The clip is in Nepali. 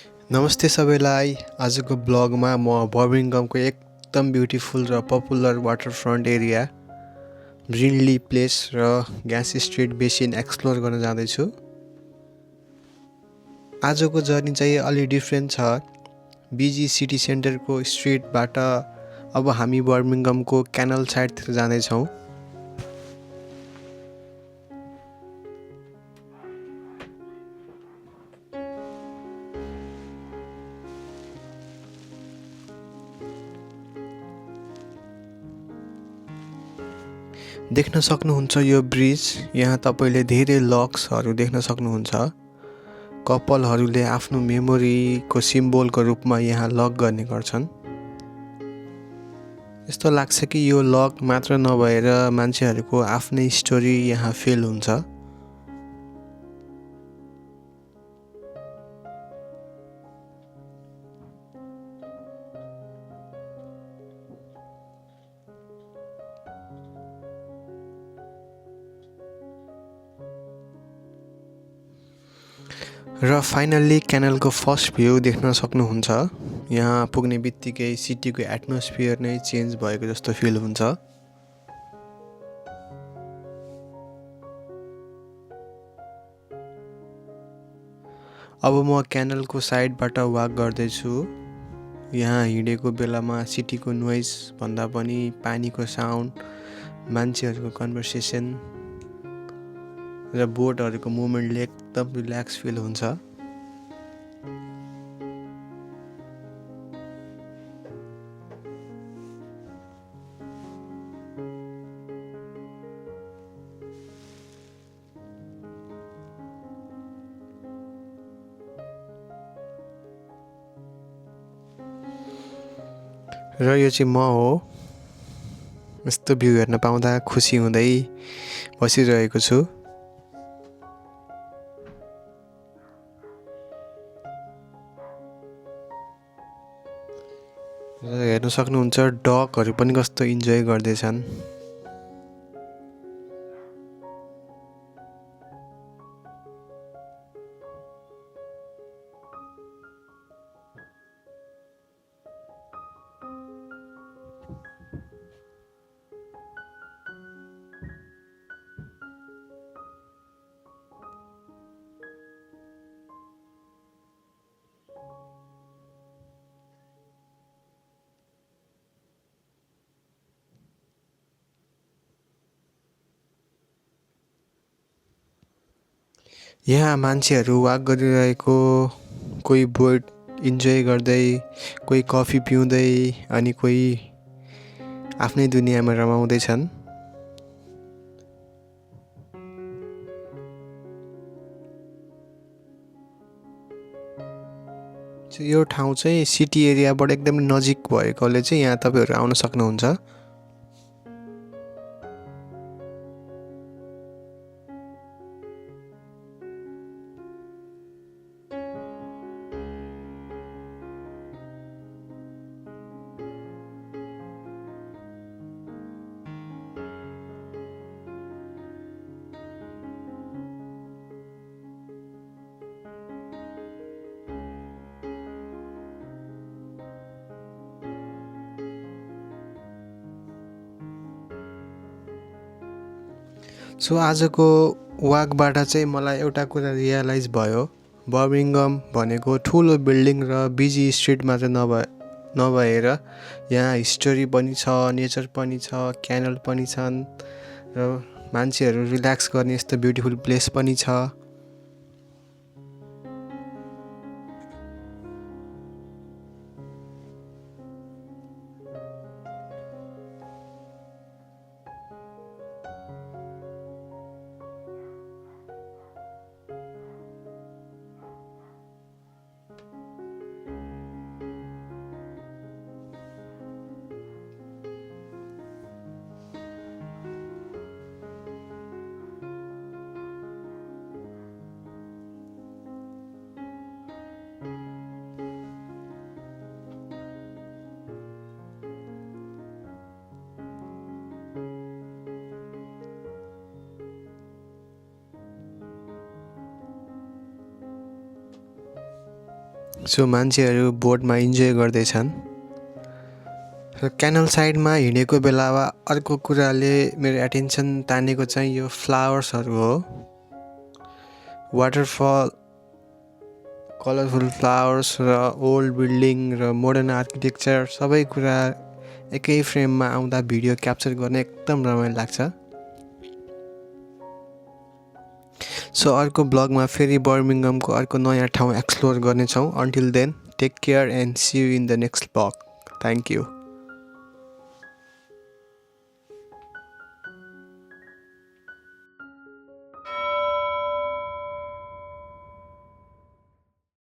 नमस्ते सबैलाई। आजको ब्लगमा म बर्मिङहमको एकदम ब्युटिफुल र पपुलर वाटरफ्रन्ट एरिया ब्रिन्डली प्लेस र ग्यास स्ट्रिट बेसिन एक्सप्लोर गर्न जाँदैछु। आजको जर्नी चाहिँ अलि डिफ्रेन्ट छ। बिजी सिटी सेन्टरको स्ट्रिटबाट अब हामी बर्मिङहमको क्यानल साइडतिर जाँदैछौँ। देख्न सक्नुहुन्छ यो ब्रिज, यहाँ तपाईले धेरै लक्सहरू देख्न सक्नुहुन्छ। कपलहरूले आफ्नो मेमोरीको सिम्बोलको रूपमा यहाँ लक गर्ने गर्छन्। यस्तो लाग्छ कि यो लक मात्र नभएर मान्छेहरूको आफ्नै स्टोरी यहाँ फिल हुन्छ। र फाइनल्ली क्यानलको फर्स्ट भ्यू देख्न सक्नुहुन्छ। यहाँ पुग्ने बित्तिकै सिटीको एटमोस्फियर नै चेन्ज भएको जस्तो फिल हुन्छ। अब म क्यानलको साइडबाट वाक गर्दैछु। यहाँ हिँडेको बेलामा सिटीको नोइज भन्दा पनि पानीको साउन्ड, मान्छेहरूको कन्भर्सेसन र बोटहरूको मुभमेन्टले एकदम रिल्याक्स फिल हुन्छ। र यो चाहिँ म हो। यस्तो भ्यू हेर्न पाउँदा खुसी हुँदै बसिरहेको छु। र हेर्न सक्नुहुन्छ डगहरू पनि कस्तो इन्जोय गर्दैछन्। यहाँ मान्छेहरू वाक गरिरहेको, कोही बोट इन्जोय गर्दै, कोही कफी पिउँदै अनि कोही आफ्नै दुनियाँमा रमाउँदैछन्। यो ठाउँ चाहिँ सिटी एरियाबाट एकदम नजिक भएकोले चाहिँ यहाँ तपाईहरु आउन सक्नुहुन्छ। सो आजको वाकबाट चाहिँ मलाई एउटा कुरा रियलाइज भयो, बर्मिङहम भनेको ठुलो बिल्डिङ र बिजी स्ट्रिट मात्र नभएर यहाँ हिस्टोरी पनि छ, नेचर पनि छ, क्यानल पनि छन् र मान्छेहरू रिल्याक्स गर्ने यस्तो ब्युटिफुल प्लेस पनि छ। सो मान्छेहरू बोटमा इन्जोय गर्दैछन्। र क्यानल साइडमा हिँडेको बेलामा अर्को कुराले मेरो एटेन्सन तानेको चाहिँ यो फ्लावर्सहरू हो। वाटरफल, कलरफुल फ्लावर्स र ओल्ड बिल्डिङ र मोडर्न आर्किटेक्चर सबै कुरा एकै फ्रेममा आउँदा भिडियो क्याप्चर गर्न एकदम रमाइलो लाग्छ। सो अर्को ब्लगमा फेरि बर्मिङहामको अर्को नयाँ ठाउँ एक्सप्लोर गर्नेछौँ। Until then take care and see you in the next blog. Thank you.